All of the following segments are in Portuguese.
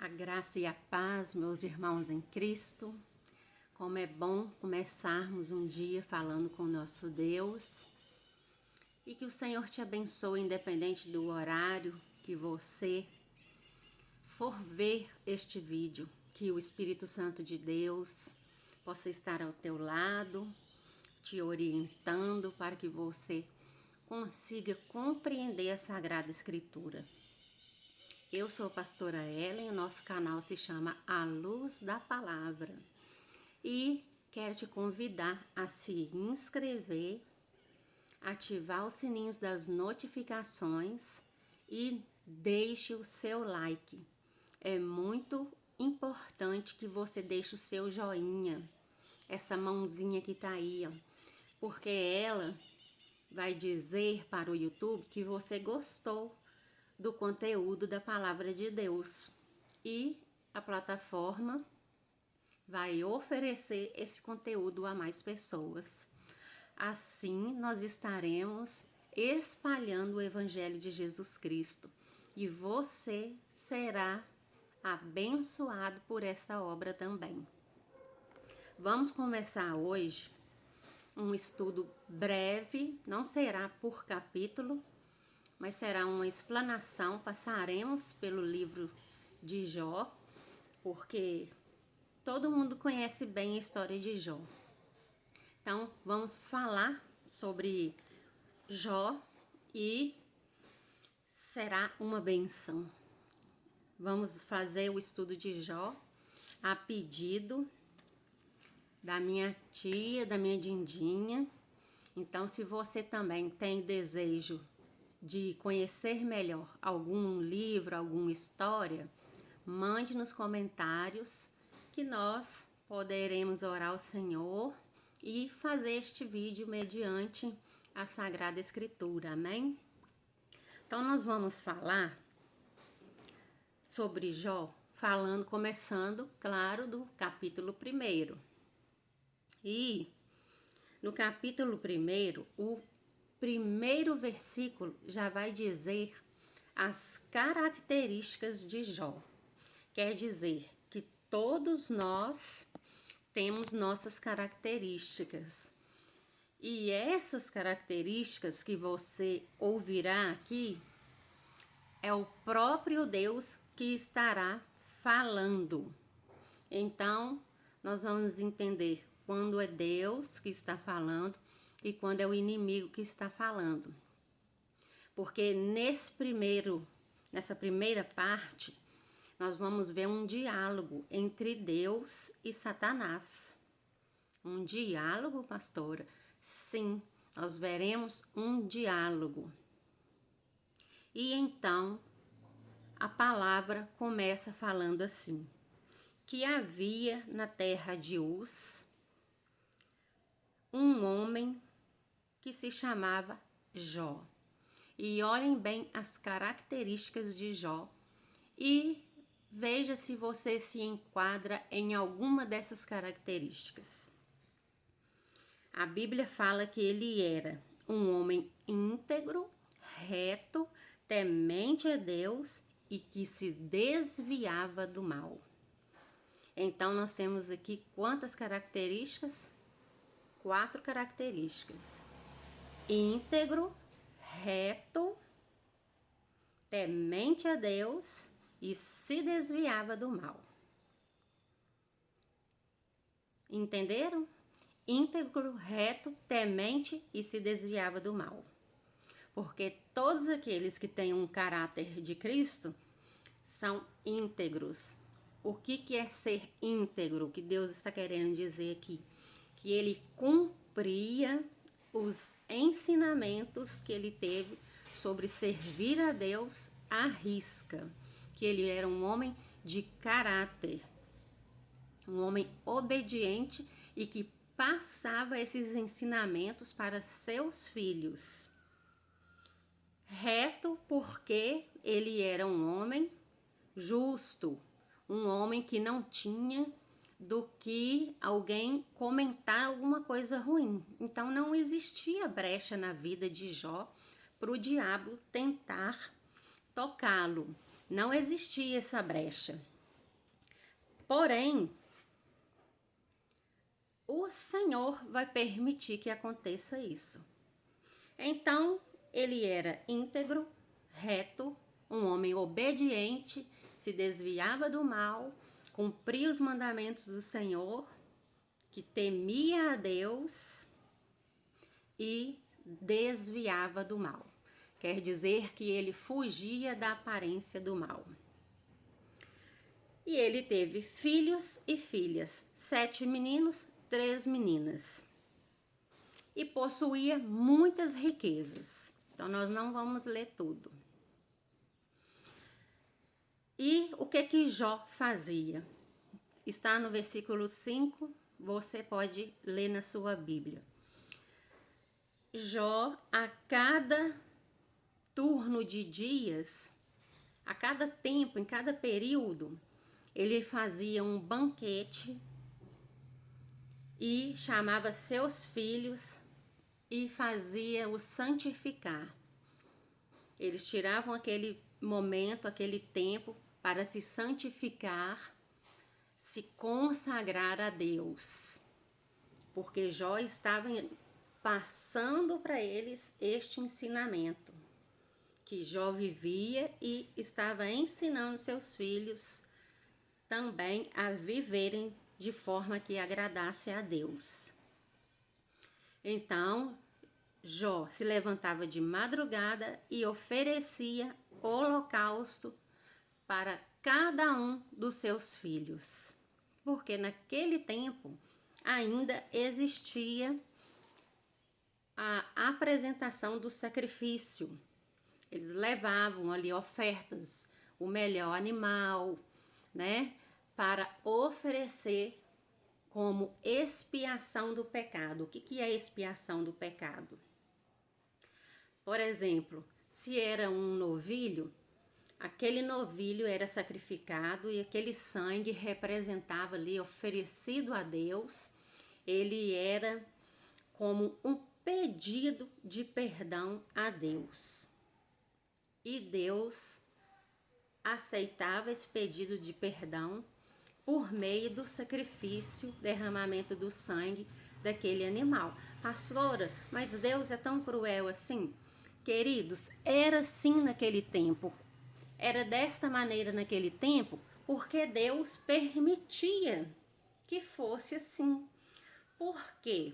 graça e a paz, meus irmãos em Cristo. Como é bom começarmos um dia falando com o nosso Deus. E que o Senhor te abençoe, independente do horário que você for ver este vídeo. Que o Espírito Santo de Deus possa estar ao teu lado, te orientando para que você consiga compreender a Sagrada Escritura. Eu sou a pastora Ellen, o nosso canal se chama A Luz da Palavra e quero te convidar a se inscrever, ativar os sininhos das notificações e deixe o seu like. É muito importante que você deixe o seu joinha, essa mãozinha que tá aí, ó, porque ela vai dizer para o YouTube que você gostou do conteúdo da Palavra de Deus e a plataforma vai oferecer esse conteúdo a mais pessoas. Assim, nós estaremos espalhando o Evangelho de Jesus Cristo e você será abençoado por esta obra também. Vamos começar hoje um estudo breve, não será por capítulo, mas será uma explanação. Passaremos pelo livro de Jó, porque todo mundo conhece bem a história de Jó. Então, vamos falar sobre Jó e será uma benção. Vamos fazer o estudo de Jó a pedido da minha tia, da minha Dindinha. Então, se você também tem desejo de conhecer melhor algum livro, alguma história, mande nos comentários que nós poderemos orar ao Senhor e fazer este vídeo mediante a Sagrada Escritura, amém? Então nós vamos falar sobre Jó, começando, claro, do capítulo 1. E no capítulo 1, o primeiro versículo já vai dizer as características de Jó. Quer dizer que todos nós temos nossas características. E essas características que você ouvirá aqui é o próprio Deus que estará falando. Então, nós vamos entender quando é Deus que está falando e quando é o inimigo que está falando. Porque nessa primeira parte, nós vamos ver um diálogo entre Deus e Satanás. Um diálogo, pastora? Sim, nós veremos um diálogo. E então, a palavra começa falando assim: que havia na terra de Uz um homem que se chamava Jó. E olhem bem as características de Jó e veja se você se enquadra em alguma dessas características. A Bíblia fala que ele era um homem íntegro, reto, temente a Deus e que se desviava do mal. Então nós temos aqui quantas características? 4 características: íntegro, reto, temente a Deus e se desviava do mal. Entenderam? Íntegro, reto, temente e se desviava do mal. Porque todos aqueles que têm um caráter de Cristo são íntegros. O que é ser íntegro? O que Deus está querendo dizer aqui? Que ele cumpria os ensinamentos que ele teve sobre servir a Deus à risca. Que ele era um homem de caráter, um homem obediente e que passava esses ensinamentos para seus filhos. Reto, porque ele era um homem justo, um homem que não tinha do que alguém comentar alguma coisa ruim. Então não existia brecha na vida de Jó para o diabo tentar tocá-lo. Não existia essa brecha. Porém, o Senhor vai permitir que aconteça isso. Então, ele era íntegro, reto, um homem obediente, se desviava do mal, cumpria os mandamentos do Senhor, que temia a Deus e desviava do mal. Quer dizer que ele fugia da aparência do mal. E ele teve filhos e filhas, 7 meninos, 3 meninas. E possuía muitas riquezas. Então, nós não vamos ler tudo. E o que Jó fazia? Está no versículo 5, você pode ler na sua Bíblia. Jó, a cada turno de dias, a cada tempo, em cada período, ele fazia um banquete e chamava seus filhos e fazia-os santificar. Eles tiravam aquele momento, aquele tempo para se santificar, se consagrar a Deus. Porque Jó estava passando para eles este ensinamento que Jó vivia e estava ensinando seus filhos também a viverem de forma que agradasse a Deus. Então, Jó se levantava de madrugada e oferecia holocausto para cada um dos seus filhos, porque naquele tempo ainda existia a apresentação do sacrifício. Eles levavam ali ofertas, o melhor animal, né, para oferecer como expiação do pecado. O que é expiação do pecado? Por exemplo, se era um novilho, aquele novilho era sacrificado e aquele sangue representava ali, oferecido a Deus, ele era como um pedido de perdão a Deus. E Deus aceitava esse pedido de perdão por meio do sacrifício, derramamento do sangue daquele animal. Pastora, mas Deus é tão cruel assim? Queridos, era assim naquele tempo. Era desta maneira naquele tempo porque Deus permitia que fosse assim. Por quê?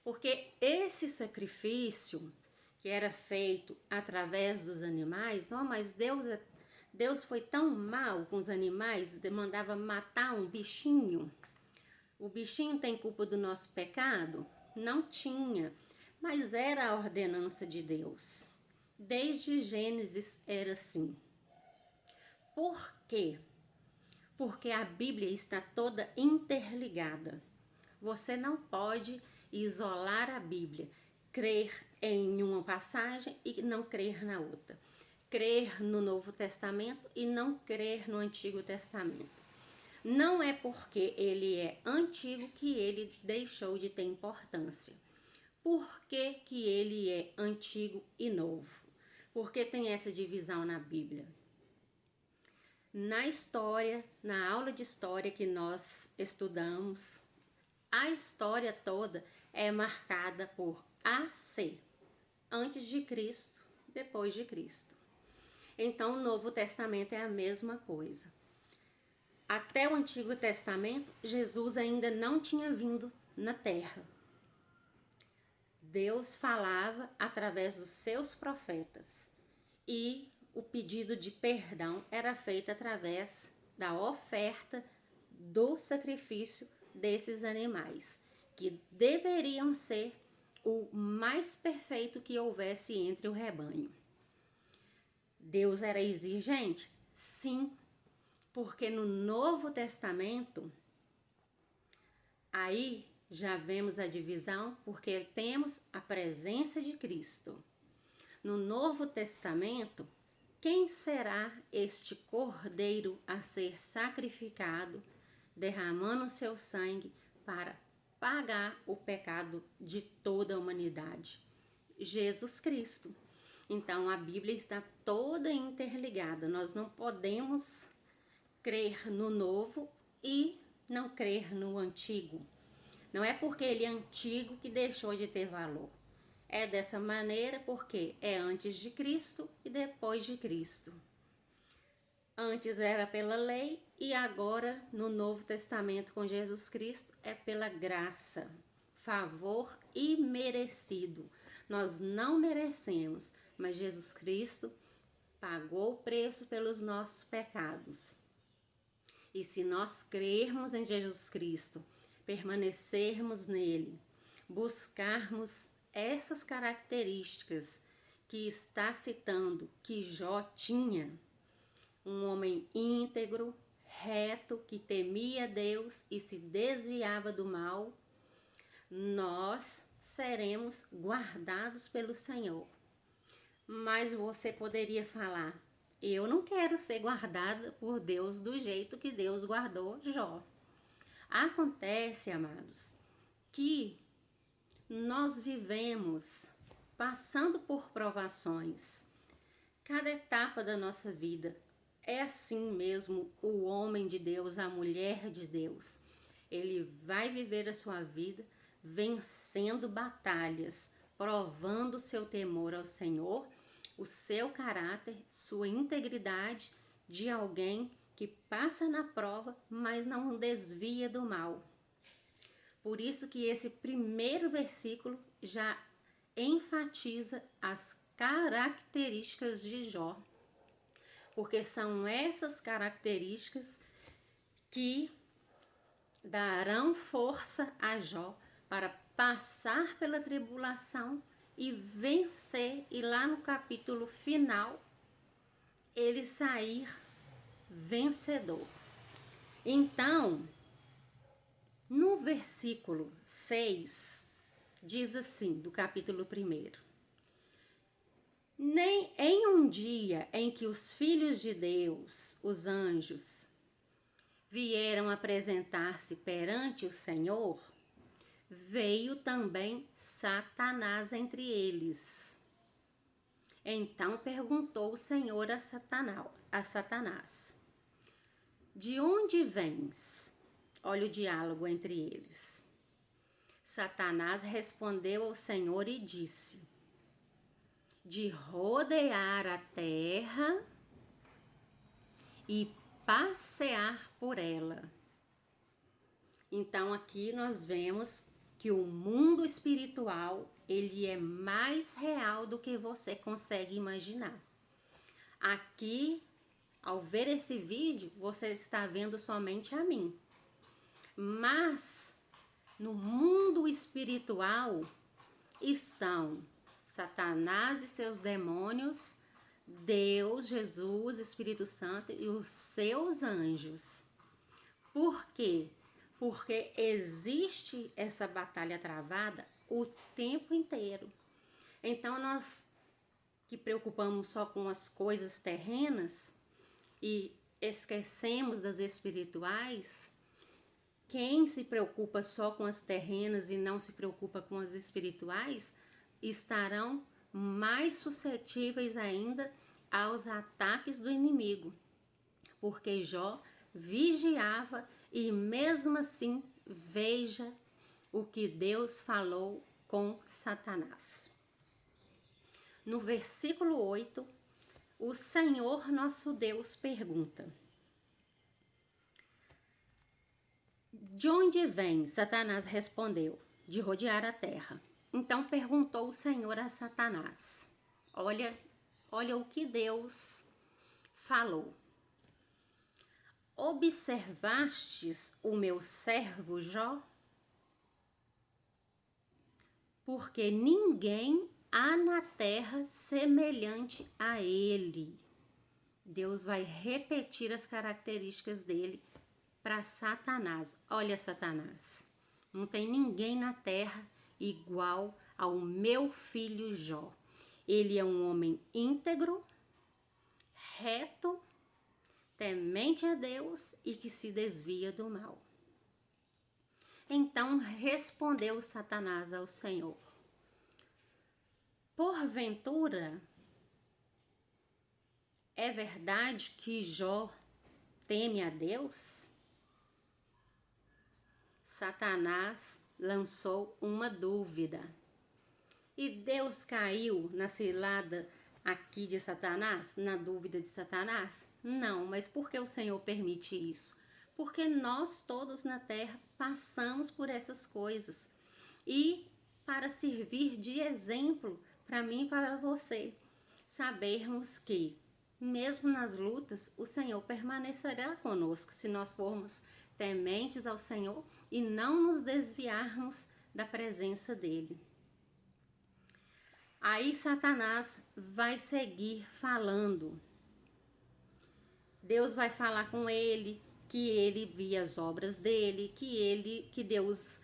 Porque esse sacrifício que era feito através dos animais, não, mas Deus foi tão mal com os animais, mandava matar um bichinho. O bichinho tem culpa do nosso pecado? Não tinha, mas era a ordenança de Deus. Desde Gênesis era assim. Por quê? Porque a Bíblia está toda interligada. Você não pode isolar a Bíblia, crer em uma passagem e não crer na outra. Crer no Novo Testamento e não crer no Antigo Testamento. Não é porque ele é antigo que ele deixou de ter importância. Por que que ele é antigo e novo? Por que tem essa divisão na Bíblia? Na história, na aula de história que nós estudamos, a história toda é marcada por AC, antes de Cristo, depois de Cristo. Então, o Novo Testamento é a mesma coisa. Até o Antigo Testamento, Jesus ainda não tinha vindo na Terra. Deus falava através dos seus profetas e o pedido de perdão era feito através da oferta do sacrifício desses animais, que deveriam ser o mais perfeito que houvesse entre o rebanho. Deus era exigente? Sim, porque no Novo Testamento, aí já vemos a divisão, porque temos a presença de Cristo. No Novo Testamento, quem será este cordeiro a ser sacrificado, derramando seu sangue para pagar o pecado de toda a humanidade? Jesus Cristo. Então, a Bíblia está toda interligada. Nós não podemos crer no novo e não crer no antigo. Não é porque ele é antigo que deixou de ter valor. É dessa maneira porque é antes de Cristo e depois de Cristo. Antes era pela lei e agora no Novo Testamento com Jesus Cristo é pela graça, favor imerecido. Nós não merecemos, mas Jesus Cristo pagou o preço pelos nossos pecados. E se nós crermos em Jesus Cristo, permanecermos nele, buscarmos essas características que está citando que Jó tinha, um homem íntegro, reto, que temia Deus e se desviava do mal, nós seremos guardados pelo Senhor. Mas você poderia falar, eu não quero ser guardada por Deus do jeito que Deus guardou Jó. Acontece, amados, que nós vivemos passando por provações. Cada etapa da nossa vida é assim mesmo. O homem de Deus, a mulher de Deus, ele vai viver a sua vida vencendo batalhas, provando seu temor ao Senhor, o seu caráter, sua integridade de alguém que passa na prova, mas não desvia do mal. Por isso que esse primeiro versículo já enfatiza as características de Jó, porque são essas características que darão força a Jó para passar pela tribulação e vencer, e lá no capítulo final ele sair vencedor. Então, no versículo 6, diz assim, do capítulo 1: nem em um dia em que os filhos de Deus, os anjos, vieram apresentar-se perante o Senhor, veio também Satanás entre eles. Então perguntou o Senhor a Satanás: de onde vens? Olha o diálogo entre eles. Satanás respondeu ao Senhor e disse: de rodear a terra e passear por ela. Então aqui nós vemos que o mundo espiritual, ele é mais real do que você consegue imaginar. Aqui, ao ver esse vídeo, você está vendo somente a mim. Mas no mundo espiritual estão Satanás e seus demônios, Deus, Jesus, Espírito Santo e os seus anjos. Por quê? Porque existe essa batalha travada o tempo inteiro. Então nós que preocupamos só com as coisas terrenas e esquecemos das espirituais, quem se preocupa só com as terrenas e não se preocupa com as espirituais, estarão mais suscetíveis ainda aos ataques do inimigo, porque Jó vigiava e mesmo assim veja o que Deus falou com Satanás. No versículo 8, o Senhor nosso Deus pergunta: de onde vem? Satanás respondeu: de rodear a terra. Então perguntou o Senhor a Satanás. Olha o que Deus falou. Observastes o meu servo Jó? Porque ninguém há na terra semelhante a ele. Deus vai repetir as características dele para Satanás. Olha, Satanás, não tem ninguém na terra igual ao meu filho Jó. Ele é um homem íntegro, reto, temente a Deus e que se desvia do mal. Então respondeu Satanás ao Senhor: porventura é verdade que Jó blasfeme a Deus? Satanás lançou uma dúvida. E Deus caiu na cilada aqui de Satanás, na dúvida de Satanás? Não, mas por que o Senhor permite isso? Porque nós todos na terra passamos por essas coisas. E para servir de exemplo para mim e para você, sabermos que mesmo nas lutas, o Senhor permanecerá conosco se nós formos tementes ao Senhor e não nos desviarmos da presença dele. Aí Satanás vai seguir falando. Deus vai falar com ele, que ele via as obras dele, que Deus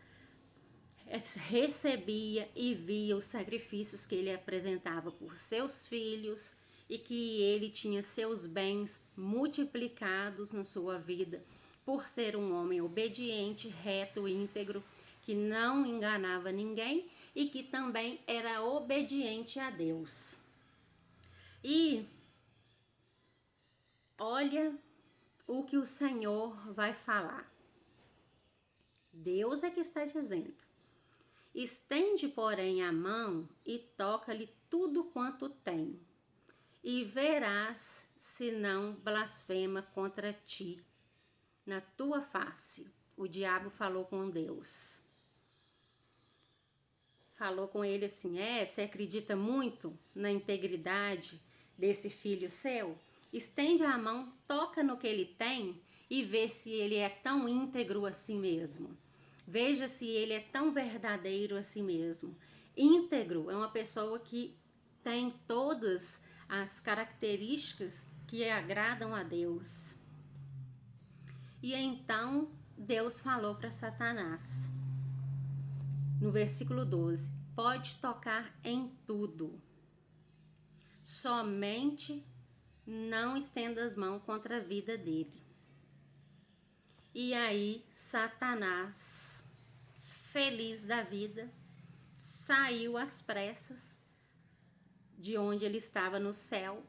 recebia e via os sacrifícios que ele apresentava por seus filhos e que ele tinha seus bens multiplicados na sua vida por ser um homem obediente, reto, íntegro, que não enganava ninguém e que também era obediente a Deus. E olha o que o Senhor vai falar. Deus é que está dizendo: estende, porém, a mão e toca-lhe tudo quanto tem, e verás se não blasfema contra ti na tua face. O diabo falou com Deus. Falou com ele assim: você acredita muito na integridade desse filho seu? Estende a mão, toca no que ele tem e vê se ele é tão íntegro assim mesmo. Veja se ele é tão verdadeiro assim mesmo. Íntegro é uma pessoa que tem todas as características que agradam a Deus. E então Deus falou para Satanás, no versículo 12: pode tocar em tudo, somente não estenda as mãos contra a vida dele. E aí Satanás, feliz da vida, saiu às pressas de onde ele estava no céu,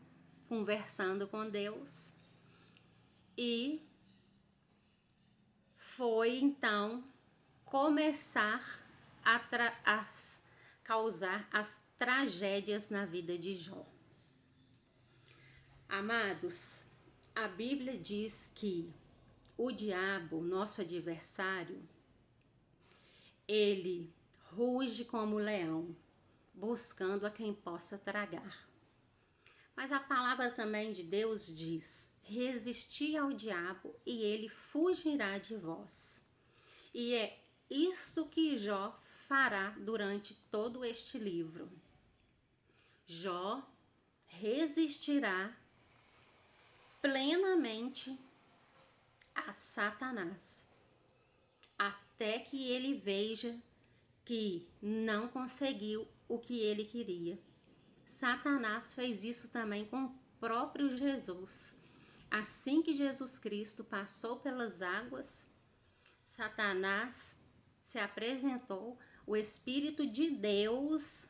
conversando com Deus, e foi então começar a causar as tragédias na vida de Jó. Amados, a Bíblia diz que o diabo, nosso adversário, ele ruge como leão, buscando a quem possa tragar. Mas a palavra também de Deus diz: resisti ao diabo e ele fugirá de vós. E é isto que Jó fará durante todo este livro. Jó resistirá plenamente a Satanás, até que ele veja que não conseguiu o que ele queria. Satanás fez isso também com o próprio Jesus. Assim que Jesus Cristo passou pelas águas, Satanás se apresentou, o Espírito de Deus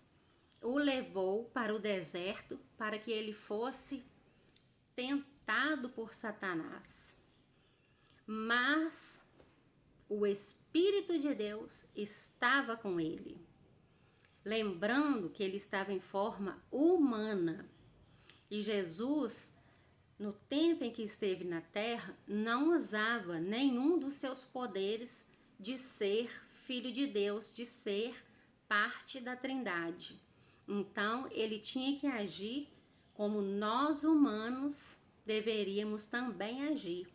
o levou para o deserto para que ele fosse tentado por Satanás. Mas o Espírito de Deus estava com ele, lembrando que ele estava em forma humana. E Jesus, no tempo em que esteve na terra, não usava nenhum dos seus poderes de ser filho de Deus, de ser parte da Trindade. Então, ele tinha que agir como nós humanos deveríamos também agir.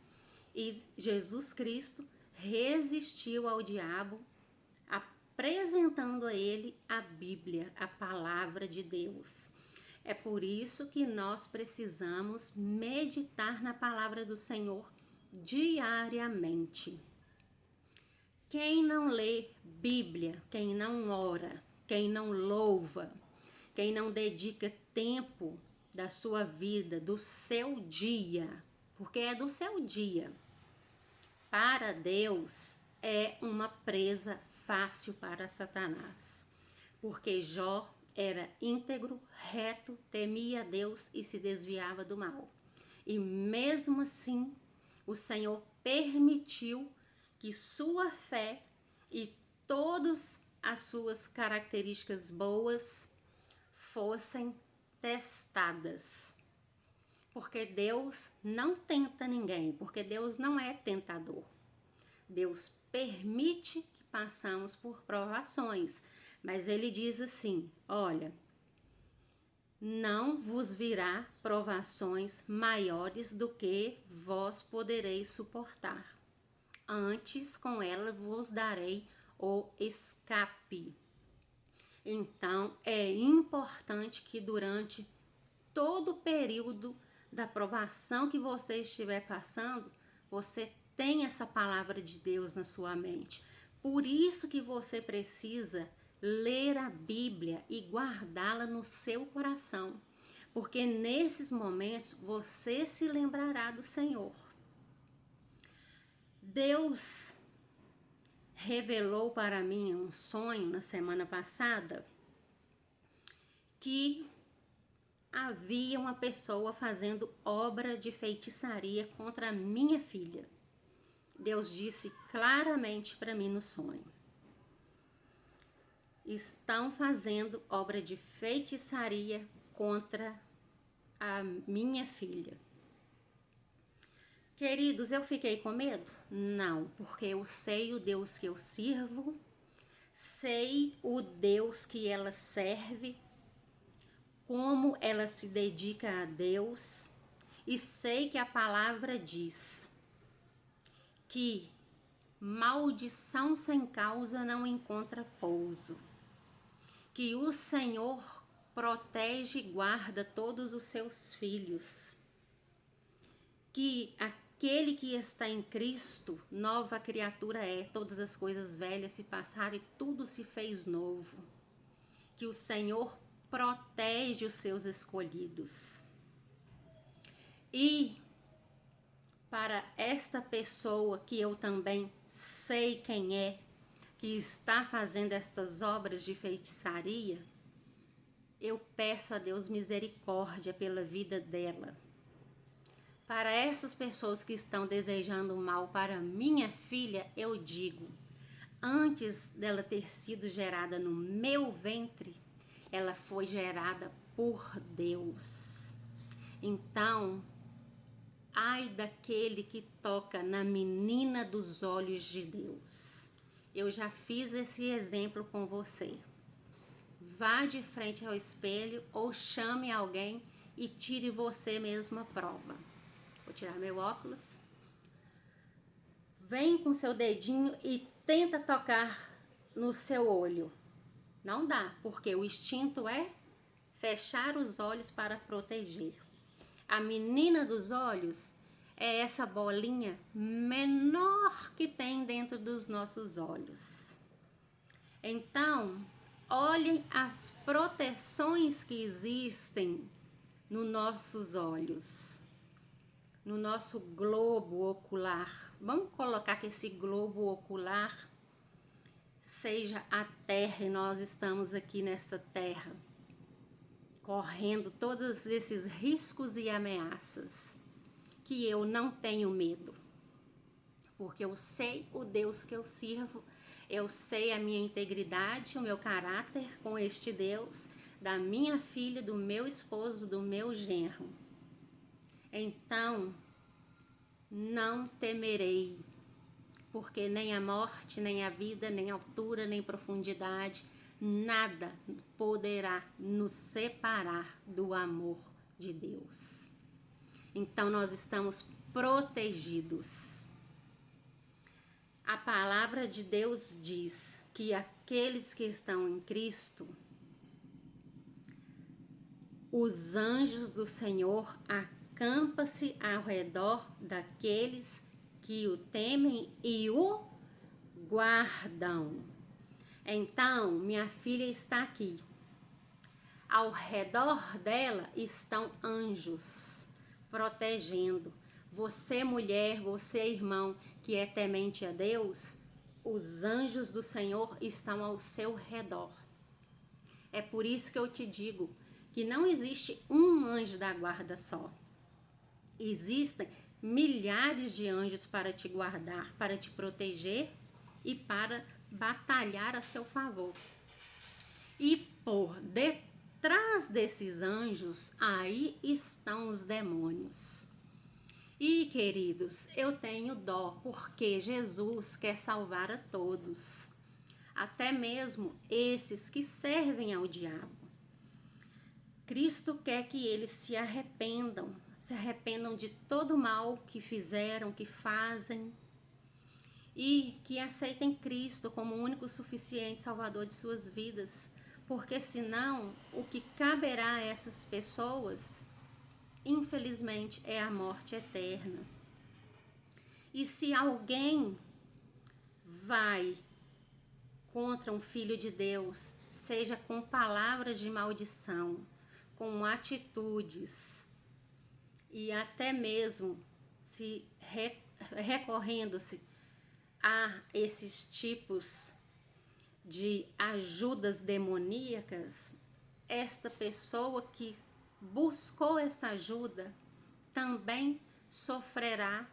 E Jesus Cristo resistiu ao diabo, apresentando a ele a Bíblia, a palavra de Deus. É por isso que nós precisamos meditar na palavra do Senhor diariamente. Quem não lê Bíblia, quem não ora, quem não louva, quem não dedica tempo da sua vida, do seu dia, porque é do seu dia, para Deus, é uma presa fácil para Satanás. Porque Jó era íntegro, reto, temia a Deus e se desviava do mal. E mesmo assim, O Senhor permitiu que sua fé e todas as suas características boas fossem testadas. Porque Deus não tenta ninguém, porque Deus não é tentador. Deus permite que passamos por provações, mas Ele diz assim, olha, não vos virá provações maiores do que vós podereis suportar. Antes com ela vos darei o escape. Então é importante que durante todo o período da provação que você estiver passando, você tenha essa palavra de Deus na sua mente. Por isso que você precisa ler a Bíblia e guardá-la no seu coração, porque nesses momentos você se lembrará do Senhor. Deus revelou para mim um sonho na semana passada que havia uma pessoa fazendo obra de feitiçaria contra a minha filha. Deus disse claramente para mim no sonho: estão fazendo obra de feitiçaria contra a minha filha. Queridos, eu fiquei com medo? Não, porque eu sei o Deus que eu sirvo, sei o Deus que ela serve, como ela se dedica a Deus, e sei que a palavra diz que maldição sem causa não encontra pouso, que o Senhor protege e guarda todos os seus filhos, que aquele que está em Cristo, nova criatura é, todas as coisas velhas se passaram e tudo se fez novo, que o Senhor protege os seus escolhidos. E para esta pessoa que eu também sei quem é, que está fazendo estas obras de feitiçaria, eu peço a Deus misericórdia pela vida dela. Para essas pessoas que estão desejando mal para minha filha, eu digo, antes dela ter sido gerada no meu ventre, ela foi gerada por Deus. Então, ai daquele que toca na menina dos olhos de Deus. Eu já fiz esse exemplo com você. Vá de frente ao espelho ou chame alguém e tire você mesma a prova. Vou tirar meu óculos. Vem com seu dedinho e tenta tocar no seu olho. Não dá, porque o instinto é fechar os olhos para proteger. A menina dos olhos é essa bolinha menor que tem dentro dos nossos olhos. Então, olhem as proteções que existem nos nossos olhos, no nosso globo ocular. Vamos colocar que esse globo ocular seja a terra e nós estamos aqui nessa terra, correndo todos esses riscos e ameaças, que eu não tenho medo, porque eu sei o Deus que eu sirvo, eu sei a minha integridade, o meu caráter com este Deus, da minha filha, do meu esposo, do meu genro. Então, não temerei, porque nem a morte, nem a vida, nem a altura, nem profundidade, nada poderá nos separar do amor de Deus. Então nós estamos protegidos. A palavra de Deus diz que aqueles que estão em Cristo, os anjos do Senhor acampam-se ao redor daqueles que o temem e o guardam. Então, minha filha está aqui. Ao redor dela estão anjos protegendo. Você, mulher, você, irmão, que é temente a Deus, os anjos do Senhor estão ao seu redor. É por isso que eu te digo que não existe um anjo da guarda só. Existem milhares de anjos para te guardar, para te proteger e para batalhar a seu favor. E por detrás desses anjos, aí estão os demônios. E, queridos, eu tenho dó, porque Jesus quer salvar a todos, até mesmo esses que servem ao diabo. Cristo quer que eles se arrependam de todo o mal que fizeram, que fazem, e que aceitem Cristo como o único suficiente Salvador de suas vidas, porque senão o que caberá a essas pessoas, infelizmente, é a morte eterna. E se alguém vai contra um filho de Deus, seja com palavras de maldição, com atitudes e até mesmo se recorrendo-se a esses tipos de ajudas demoníacas, esta pessoa que buscou essa ajuda também sofrerá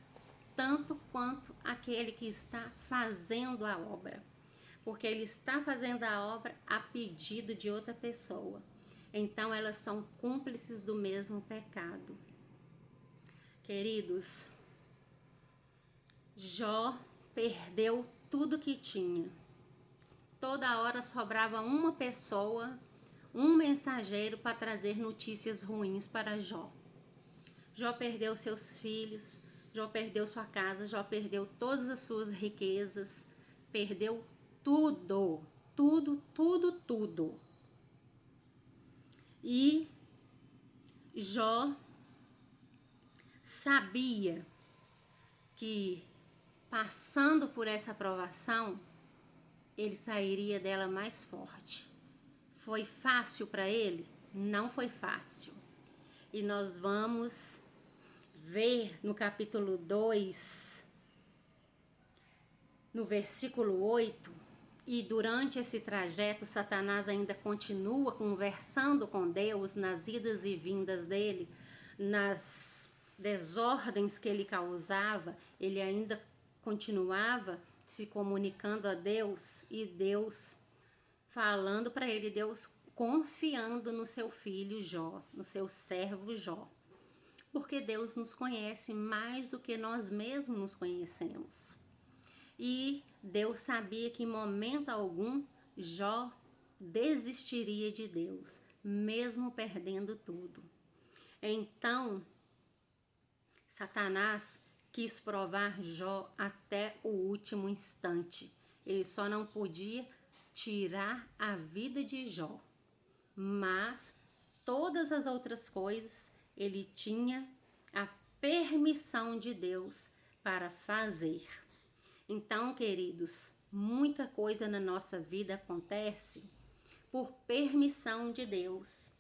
tanto quanto aquele que está fazendo a obra, porque ele está fazendo a obra a pedido de outra pessoa. Então elas são cúmplices do mesmo pecado. Queridos, Jó perdeu tudo que tinha. Toda hora sobrava uma pessoa, um mensageiro para trazer notícias ruins para Jó. Jó perdeu seus filhos, Jó perdeu sua casa, Jó perdeu todas as suas riquezas, perdeu tudo, tudo. E Jó sabia que passando por essa provação, ele sairia dela mais forte. Foi fácil para ele? Não foi fácil. E nós vamos ver no capítulo 2, no versículo 8, e durante esse trajeto, Satanás ainda continua conversando com Deus nas idas e vindas dele, nas desordens que ele causava, ele ainda continuava se comunicando a Deus e Deus falando para ele, Deus confiando no seu filho Jó, no seu servo Jó. Porque Deus nos conhece mais do que nós mesmos nos conhecemos. E Deus sabia que em momento algum Jó desistiria de Deus, mesmo perdendo tudo. Então, Satanás quis provar Jó até o último instante. Ele só não podia tirar a vida de Jó, mas todas as outras coisas ele tinha a permissão de Deus para fazer. Então, queridos, muita coisa na nossa vida acontece por permissão de Deus,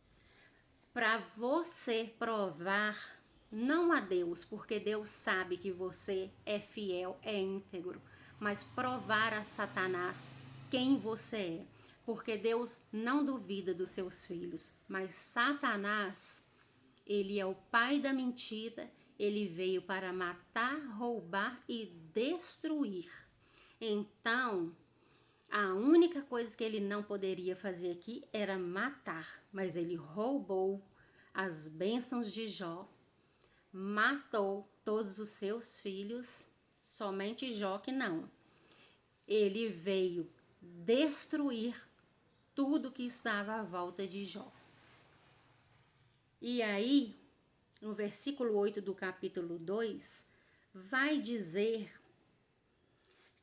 para você provar, não a Deus, porque Deus sabe que você é fiel, é íntegro, mas provar a Satanás quem você é, porque Deus não duvida dos seus filhos, mas Satanás, ele é o pai da mentira, ele veio para matar, roubar e destruir. Então, a única coisa que ele não poderia fazer aqui era matar, mas ele roubou as bênçãos de Jó, matou todos os seus filhos, somente Jó que não. Ele veio destruir tudo que estava à volta de Jó. E aí, no versículo 8 do capítulo 2, vai dizer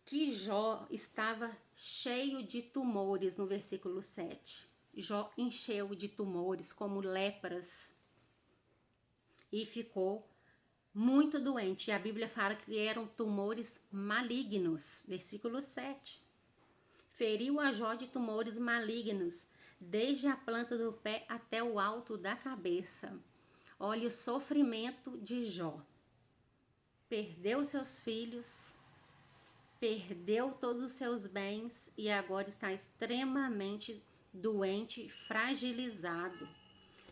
que Jó estava cheio de tumores no versículo 7. Jó encheu de tumores como lepras e ficou muito doente. E a Bíblia fala que eram tumores malignos, versículo 7. Feriu a Jó de tumores malignos, desde a planta do pé até o alto da cabeça. Olha o sofrimento de Jó. Perdeu seus filhos, perdeu todos os seus bens e agora está extremamente doente, fragilizado.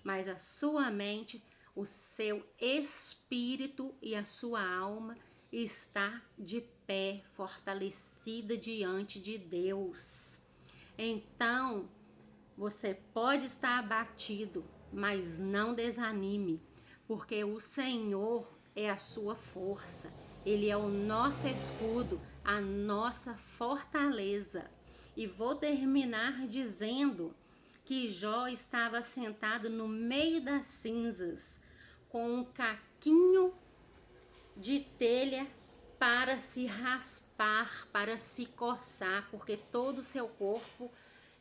Mas a sua mente, o seu espírito e a sua alma está de pé, fortalecida diante de Deus. Então, você pode estar abatido, mas não desanime, porque o Senhor é a sua força. Ele é o nosso escudo, a nossa fortaleza. E vou terminar dizendo que Jó estava sentado no meio das cinzas, com um caquinho de telha para se raspar, para se coçar, porque todo o seu corpo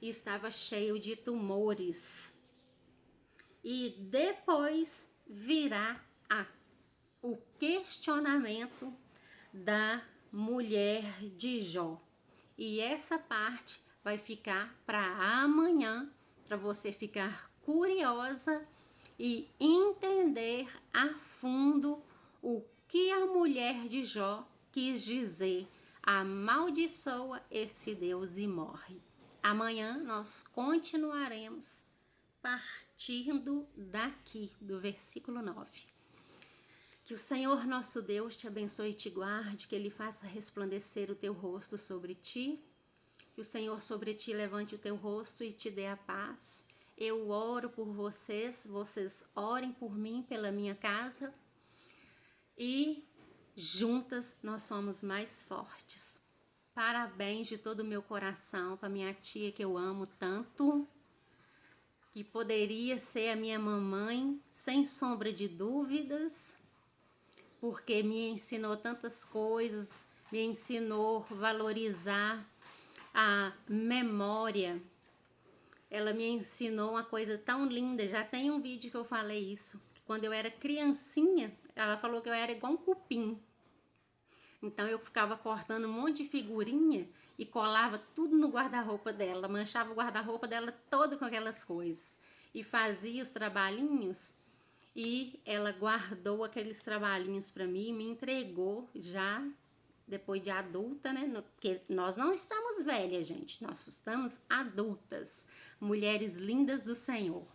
estava cheio de tumores. E depois virá o questionamento da mulher de Jó. E essa parte vai ficar para amanhã, para você ficar curiosa e entender a fundo o que a mulher de Jó quis dizer. Amaldiçoa esse Deus e morre. Amanhã nós continuaremos partindo daqui, do versículo 9. Que o Senhor nosso Deus te abençoe e te guarde, que Ele faça resplandecer o teu rosto sobre ti, que o Senhor sobre ti levante o teu rosto e te dê a paz. Eu oro por vocês, vocês orem por mim, pela minha casa, e juntas nós somos mais fortes. Parabéns de todo o meu coração para minha tia que eu amo tanto, que poderia ser a minha mamãe, sem sombra de dúvidas, porque me ensinou tantas coisas, me ensinou a valorizar a memória. Ela me ensinou uma coisa tão linda, já tem um vídeo que eu falei isso, que quando eu era criancinha, ela falou que eu era igual um cupim. Então eu ficava cortando um monte de figurinha e colava tudo no guarda-roupa dela, manchava o guarda-roupa dela todo com aquelas coisas. E fazia os trabalhinhos e ela guardou aqueles trabalhinhos para mim e me entregou já depois de adulta, né? Porque nós não estamos velhas, gente, nós estamos adultas, mulheres lindas do Senhor,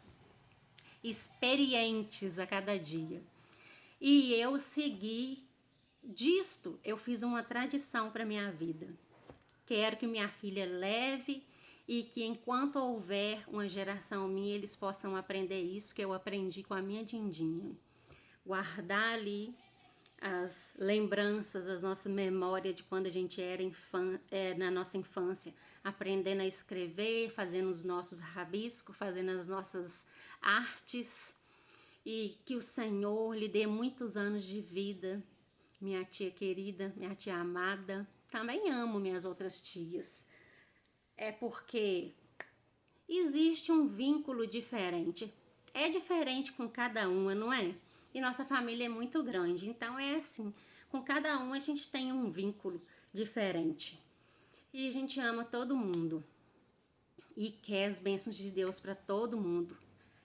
experientes a cada dia. E eu segui disto, eu fiz uma tradição para minha vida. Quero que minha filha leve e que enquanto houver uma geração minha, eles possam aprender isso que eu aprendi com a minha Dindinha. Guardar ali as lembranças, as nossas memórias de quando a gente era na nossa infância, aprendendo a escrever, fazendo os nossos rabiscos, fazendo as nossas artes, e que o Senhor lhe dê muitos anos de vida, minha tia querida, minha tia amada. Também amo minhas outras tias, é porque existe um vínculo diferente, é diferente com cada uma, não é? E nossa família é muito grande, então é assim, com cada um a gente tem um vínculo diferente. E a gente ama todo mundo e quer as bênçãos de Deus para todo mundo.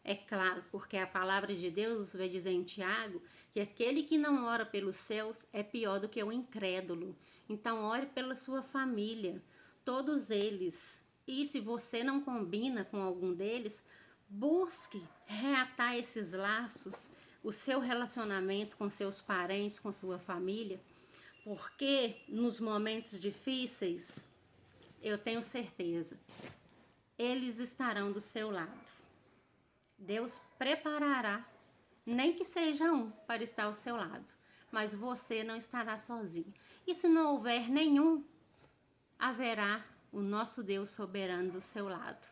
É claro, porque a palavra de Deus vai dizer em Tiago que aquele que não ora pelos seus é pior do que o incrédulo. Então ore pela sua família, todos eles. E se você não combina com algum deles, busque reatar esses laços, o seu relacionamento com seus parentes, com sua família, porque nos momentos difíceis, eu tenho certeza, eles estarão do seu lado. Deus preparará, nem que seja um, para estar ao seu lado, mas você não estará sozinho. E se não houver nenhum, haverá o nosso Deus soberano do seu lado.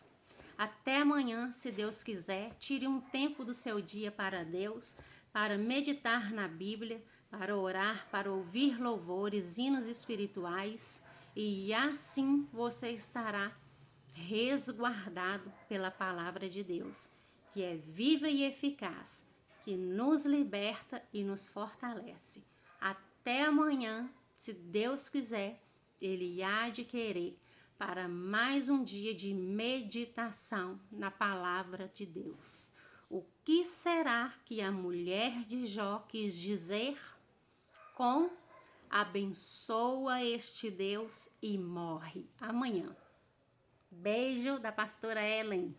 Até amanhã, se Deus quiser, tire um tempo do seu dia para Deus, para meditar na Bíblia, para orar, para ouvir louvores, hinos espirituais, e assim você estará resguardado pela palavra de Deus, que é viva e eficaz, que nos liberta e nos fortalece. Até amanhã, se Deus quiser, Ele há de querer, para mais um dia de meditação na palavra de Deus. O que será que a mulher de Jó quis dizer com abençoa este Deus e morre amanhã? Beijo da pastora Ellen.